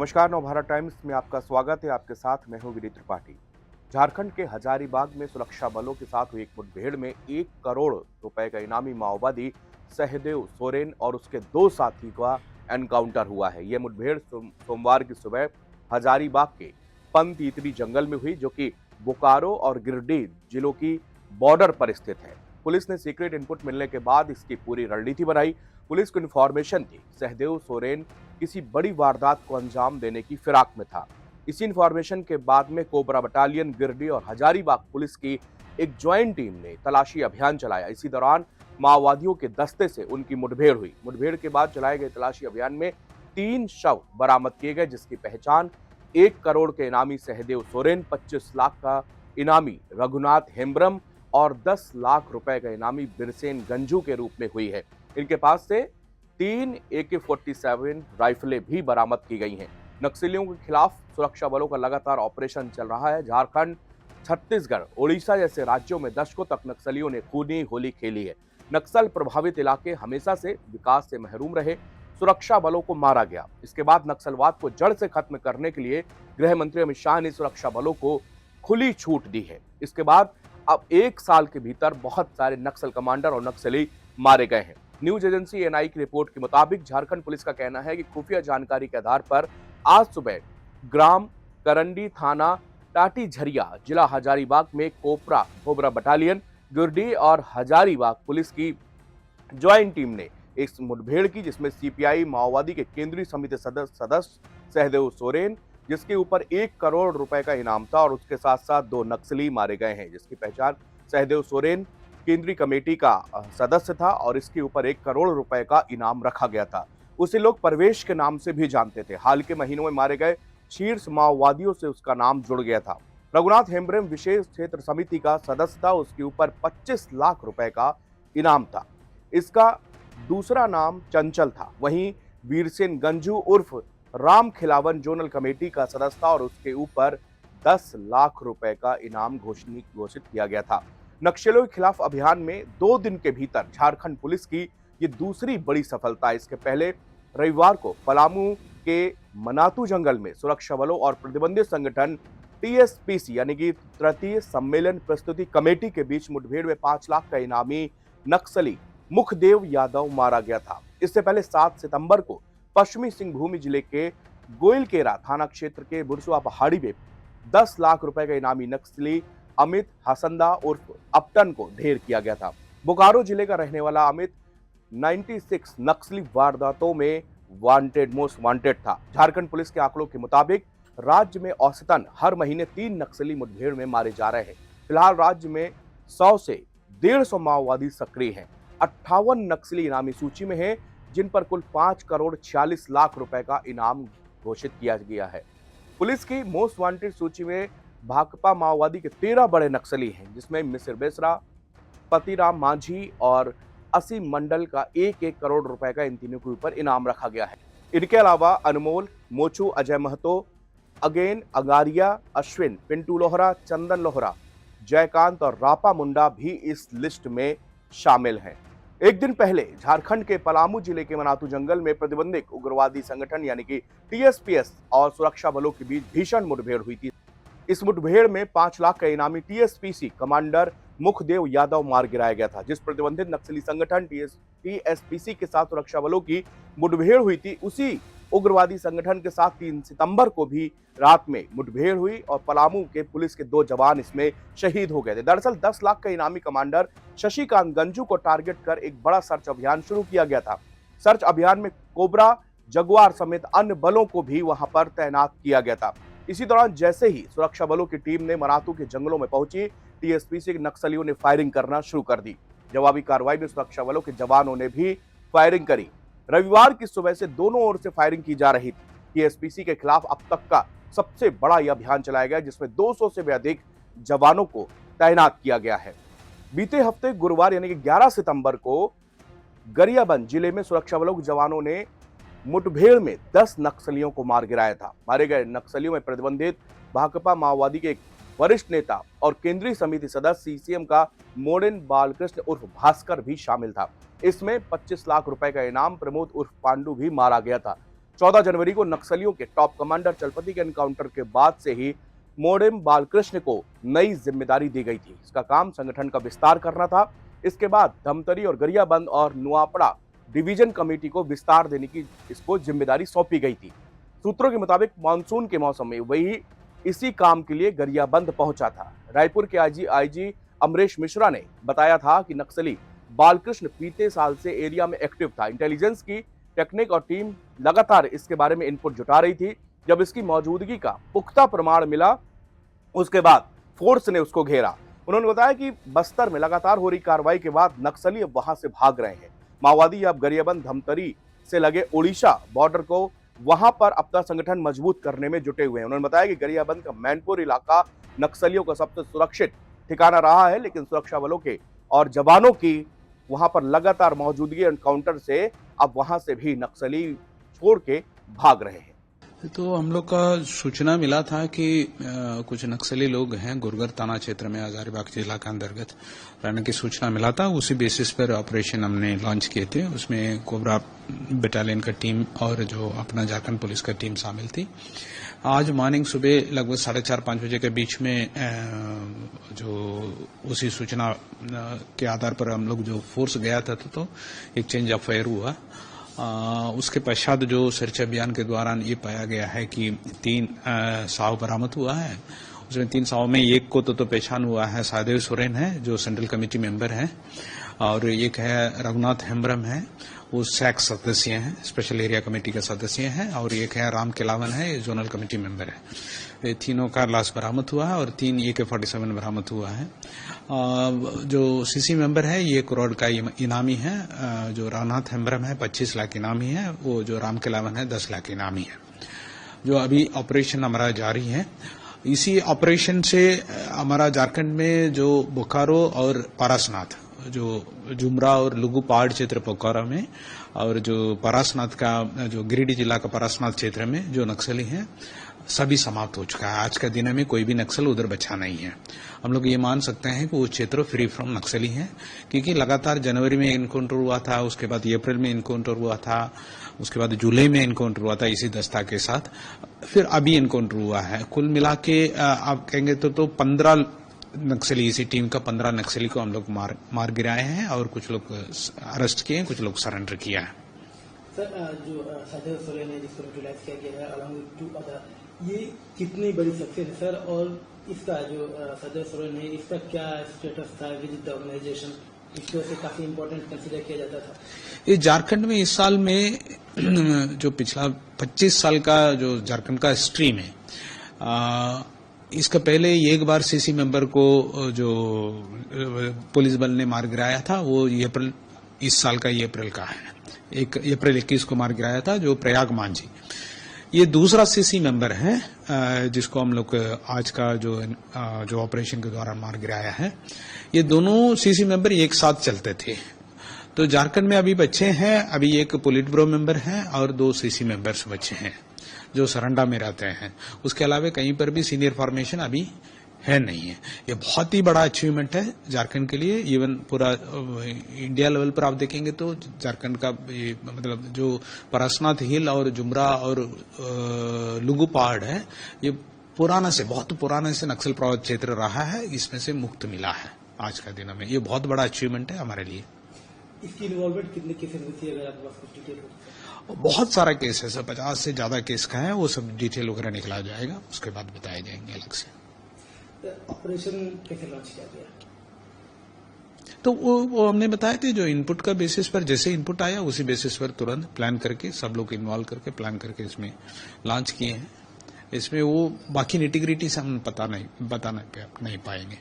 नमस्कार, नवभारत टाइम्स में आपका स्वागत है। आपके साथ मैं हूं विनीत त्रिपाठी। झारखंड के हजारीबाग में सुरक्षा बलों के साथ हुई एक मुठभेड़ में 1 करोड़ रुपए का इनामी माओवादी सहदेव सोरेन और उसके 2 साथी का एनकाउंटर हुआ है। यह मुठभेड़ सोमवार की सुबह हजारीबाग के पंतीतरी जंगल में हुई, जो कि बोकारो और गिरिडीह जिलों की बॉर्डर पर स्थित है। पुलिस ने सीक्रेट इनपुट मिलने के बाद इसकी पूरी रणनीति बनाई। पुलिस को इन्फॉर्मेशन थी सहदेव सोरेन किसी बड़ी वारदात को अंजाम देने की फिराक में था। इसी इंफॉर्मेशन के बाद में कोबरा बटालियन, गिरडी और हजारीबाग पुलिस की एक ज्वाइंट टीम ने तलाशी अभियान चलाया। इसी दौरान माओवादियों के दस्ते से उनकी मुठभेड़ हुई। मुठभेड़ के बाद चलाए गए तलाशी अभियान में 3 शव बरामद किए गए, जिसकी पहचान 1 करोड़ के इनामी सहदेव सोरेन, 25 लाख का इनामी रघुनाथ हेम्ब्रम और 10 लाख रुपए का इनामी बिरसेन गंजू के रूप में हुई है। इनके पास से 3 AK-47 राइफलें भी बरामद की गई हैं। नक्सलियों के खिलाफ सुरक्षा बलों का लगातार ऑपरेशन चल रहा है। झारखंड, छत्तीसगढ़, ओडिशा जैसे राज्यों में दशकों तक नक्सलियों ने खूनी होली खेली है। नक्सल प्रभावित इलाके हमेशा से विकास से महरूम रहे। सुरक्षा बलों को मारा गया। इसके बाद नक्सलवाद को जड़ से खत्म करने के लिए गृह मंत्री अमित शाह ने सुरक्षा बलों को खुली छूट दी है। इसके बाद अब 1 साल के भीतर बहुत सारे नक्सल कमांडर और नक्सली मारे गए हैं। न्यूज एजेंसी एनआई की रिपोर्ट के मुताबिक झारखंड पुलिस का कहना है कि खुफिया जानकारी के आधार पर आज सुबह ग्राम करंडी, थाना टाटी झरिया, जिला हजारीबाग में कोबरा बटालियन, गिरडी और हजारीबाग पुलिस की ज्वाइंट टीम ने इस मुठभेड़ की, जिसमें सीपीआई माओवादी के केंद्रीय समिति सदस्य सहदेव सोरेन, जिसके ऊपर 1 करोड़ रुपए का इनाम था, और उसके साथ साथ 2 नक्सली मारे गए हैं, जिसकी पहचान सहदेव सोरेन केंद्रीय कमेटी का सदस्य था और इसके ऊपर 1 करोड़ रुपए का इनाम रखा गया था। उसे लोग परवेश के नाम से भी जानते थे। हाल के महीनों में मारे गए शीर्ष माओवादियों से उसका नाम जुड़ गया था। रघुनाथ हेम्ब्रम विशेष क्षेत्र समिति का सदस्य था। उसके ऊपर 25 लाख रुपए का इनाम था। इसका दूसरा नाम चंचल था। वहीं वीरसेन गंजू उर्फ राम खिलावन जोनल कमेटी का सदस्य था और उसके ऊपर 10 लाख रुपए का इनाम घोषित किया गया था। नक्सलियों के खिलाफ अभियान में 2 दिन के भीतर झारखंड पुलिस की ये दूसरी बड़ी सफलता। इसके पहले रविवार को पलामू के मनातू जंगल में सुरक्षा बलों और प्रतिबंधित संगठन TSPC यानी कि तृतीय सम्मेलन प्रस्तुति कमेटी के बीच मुठभेड़ में 5 लाख का इनामी नक्सली मुखदेव यादव मारा गया था। इससे पहले 7 सितंबर को पश्चिमी सिंहभूम जिले के गोइलकेरा थाना क्षेत्र के बुरसुआ पहाड़ी में 10 लाख रुपए का इनामी नक्सली अमित हसंदा उर्फ अपटन को ढेर किया गया था। बोकारो जिले का रहने वाला अमित 96 नक्सली वारदातों में मोस्ट वांटेड था। झारखंड पुलिस के आंकड़ों के मुताबिक राज्य में औसतन हर महीने 3 नक्सली मुठभेड़ में मारे जा रहे हैं। फिलहाल राज्य में 100 से 150 माओवादी सक्रिय हैं। 58 नक्सली इनामी सूची में हैं, जिन पर कुल 5 करोड़ 46 लाख रुपए का इनाम घोषित किया गया है। पुलिस की मोस्ट वांटेड सूची में भाकपा माओवादी के 13 बड़े नक्सली हैं, जिसमें मिसिर बेसरा, पतिराम मांझी और असीम मंडल का 1-1 करोड़ रुपए का इन तीनों के ऊपर इनाम रखा गया है। इनके अलावा अनमोल, मोचू, अजय महतो, अगेन अगारिया, अश्विन, पिंटू लोहरा, चंदन लोहरा, जयकांत और रापा मुंडा भी इस लिस्ट में शामिल हैं। एक दिन पहले झारखंड के पलामू जिले के मनातू जंगल में प्रतिबंधित उग्रवादी संगठन यानी कि TSPS और सुरक्षा बलों के बीच भीषण मुठभेड़ हुई थी। इस मुठभेड़ में 5 लाख का इनामी TSPC कमांडर मुखदेव यादव मार गिराया गया था। जिस प्रतिबंधित नक्सली संगठन TSPC के साथ सुरक्षा बलों की मुठभेड़ हुई थी, उसी उग्रवादी संगठन के साथ 3 सितंबर को भी रात में मुठभेड़ हुई और पलामू के पुलिस के 2 जवान इसमें शहीद हो गए थे। दरअसल 10 लाख का इनामी कमांडर शशिकांत गंजू को टारगेट कर एक बड़ा सर्च अभियान शुरू किया गया था। सर्च अभियान में कोबरा, जगुआर समेत अन्य बलों को भी वहां पर तैनात किया गया था। इसी दौरान जैसे ही सुरक्षा बलों की टीम ने मनातू के जंगलों में पहुंची, TSPC के नक्सलियों ने फायरिंग करना शुरू कर दी। जवाबी कार्रवाई में सुरक्षा बलों के जवानों ने भी फायरिंग करी। रविवार की सुबह से दोनों ओर से फायरिंग की जा रही थी। TSPC के खिलाफ अब तक का सबसे बड़ा यह अभियान चलाया गया, जिसमें 200 से भी अधिक जवानों को तैनात किया गया है। बीते हफ्ते गुरुवार यानी कि 11 सितंबर को गरियाबंद जिले में सुरक्षा बलों के जवानों ने मुठभेड़ में 10 नक्सलियों को मार गिराया था। मारे गए नक्सलियों में प्रतिबंधित भाकपा माओवादी के एक वरिष्ठ नेता और केंद्रीय समिति सदस्य CCM का मोडेन बालकृष्ण उर्फ भास्कर भी शामिल था। इसमें 25 लाख रुपए का इनाम प्रमोद उर्फ पांडु भी मारा गया था। 14 जनवरी को नक्सलियों के टॉप कमांडर चलपति के एनकाउंटर के बाद से ही मोडेम बालकृष्ण को नई जिम्मेदारी दी गई थी। इसका काम संगठन का विस्तार करना था। इसके बाद धमतरी और गरियाबंद और नुआपड़ा डिवीजन कमेटी को विस्तार देने की इसको जिम्मेदारी सौंपी गई थी। सूत्रों के मुताबिक मानसून के मौसम में वही इसी काम के लिए गरियाबंद पहुंचा था। रायपुर के आईजी अमरेश मिश्रा ने बताया था कि नक्सली बालकृष्ण बीते साल से एरिया में एक्टिव था। इंटेलिजेंस की टेक्निक और टीम लगातार इसके बारे में इनपुट जुटा रही थी। जब इसकी मौजूदगी का पुख्ता प्रमाण मिला, उसके बाद फोर्स ने उसको घेरा। उन्होंने बताया कि बस्तर में लगातार हो रही कार्रवाई के बाद नक्सली अब वहां से भाग रहे हैं। माओवादी अब गरियाबंद धमतरी से लगे ओडिशा बॉर्डर को वहां पर अपना संगठन मजबूत करने में जुटे हुए हैं। उन्होंने बताया कि गरियाबंद का मैनपुर इलाका नक्सलियों का सबसे सुरक्षित ठिकाना रहा है, लेकिन सुरक्षा बलों के और जवानों की वहां पर लगातार मौजूदगी एनकाउंटर से अब वहां से भी नक्सली छोड़ के भाग रहे हैं। तो हम लोग का सूचना मिला था कि कुछ नक्सली लोग हैं गुरगर थाना क्षेत्र में हजारीबाग जिला के अंतर्गत रहने की सूचना मिला था। उसी बेसिस पर ऑपरेशन हमने लॉन्च किए थे। उसमें कोबरा बटालियन का टीम और जो अपना झारखंड पुलिस का टीम शामिल थी। आज मॉर्निंग सुबह लगभग 4:30-5 बजे के बीच में जो उसी सूचना के आधार पर हम लोग जो फोर्स गया था तो एक चेंज ऑफ फायर हुआ। उसके पश्चात जो सर्च अभियान के दौरान ये पाया गया है कि 3 साव बरामद हुआ है। उसमें 3 साव में एक को तो पहचान हुआ है, सहदेव सोरेन है जो सेंट्रल कमेटी मेंबर है, और एक है रघुनाथ हेम्ब्रम है, वो सैक सदस्य हैं, स्पेशल एरिया कमेटी के सदस्य हैं, और एक है राम केलावन है, जोनल कमेटी मेंबर है। ये तीनों का लाश बरामद हुआ है और 3 AK-47 बरामद हुआ है। जो सीसी मेंबर है ये 1 करोड़ का इनामी है। जो रघुनाथ हेम्ब्रम है 25 लाख इनामी है। वो जो राम केलावन है 10 लाख इनामी है। जो अभी ऑपरेशन हमारा जारी है, इसी ऑपरेशन से हमारा झारखंड में जो बोकारो और पारसनाथ, जो जुमरा और लुगु पहाड़ क्षेत्र पोखरा में, और जो पारसनाथ का जो गिरिडीह जिला का पारसनाथ क्षेत्र में जो नक्सली हैं सभी समाप्त हो चुका है। आज का दिन में कोई भी नक्सल उधर बचा नहीं है। हम लोग ये मान सकते हैं कि वो क्षेत्र फ्री फ्रॉम नक्सली है, क्योंकि लगातार जनवरी में इनकाउंटर हुआ था, उसके बाद अप्रैल में इनकाउंटर हुआ था, उसके बाद जुलाई में इनकाउंटर हुआ था इसी दस्ता के साथ, फिर अभी इनकाउंटर हुआ है। कुल मिला के आप कहेंगे तो 15 नक्सली, इसी टीम का 15 नक्सली को हम लोग मार गिराए हैं और कुछ लोग अरेस्ट किए हैं, कुछ लोग सरेंडर किया है। सर, जो सहदेव सोरेन है जिसको न्यूट्रलाइज किया गया है अलॉन्ग विद 2 अदर, ये कितनी बड़ी सक्सेस है सर? और इसका जो सहदेव सोरेन है इसका क्या स्टेटस था विद द ऑर्गेनाइजेशन? इसको से काफी इम्पोर्टेंट कंसीडर किया जाता था। ये झारखंड में इस साल में जो पिछला 25 साल का जो झारखंड का हिस्ट्री में इसका पहले एक बार सीसी मेंबर को जो पुलिस बल ने मार गिराया था, वो अप्रैल, इस साल का ये अप्रैल का है। अप्रैल 21 को मार गिराया था जो प्रयाग मांझी। ये दूसरा सीसी मेंबर है जिसको हम लोग आज का जो ऑपरेशन के दौरान मार गिराया है। ये दोनों सीसी मेंबर एक साथ चलते थे। तो झारखंड में अभी बच्चे हैं, अभी एक पोलिट ब्यूरो मेंबर है और 2 सीसी मेंबर्स बच्चे हैं जो सरंडा में रहते हैं। उसके अलावा कहीं पर भी सीनियर फॉर्मेशन अभी है नहीं है। ये बहुत ही बड़ा अचीवमेंट है झारखंड के लिए। इवन पूरा इंडिया लेवल पर आप देखेंगे तो झारखंड का मतलब जो पारसनाथ हिल और जुमरा और लुगु पहाड़ है, ये बहुत पुराना से नक्सल प्रभावित क्षेत्र रहा है। इसमें से मुक्त मिला है आज का दिन में। ये बहुत बड़ा अचीवमेंट है हमारे लिए। इसकी इन्वॉल्वमेंट कितने केसेस होती है, अगर आपके पास कुछ डिटेल हो? बहुत सारा केस है, 50 से ज्यादा केस का है। वो सब डिटेल वगैरह निकला जाएगा, उसके बाद बताए जाएंगे अलग से। ऑपरेशन कैसे लॉन्च किया गया? तो वो हमने बताया कि जो इनपुट का बेसिस पर जैसे इनपुट आया उसी बेसिस पर तुरंत प्लान करके सब लोग इन्वॉल्व करके प्लान करके इसमें लॉन्च किए हैं। इसमें वो बाकी निटिग्रिटी से हम बता नहीं पाएंगे।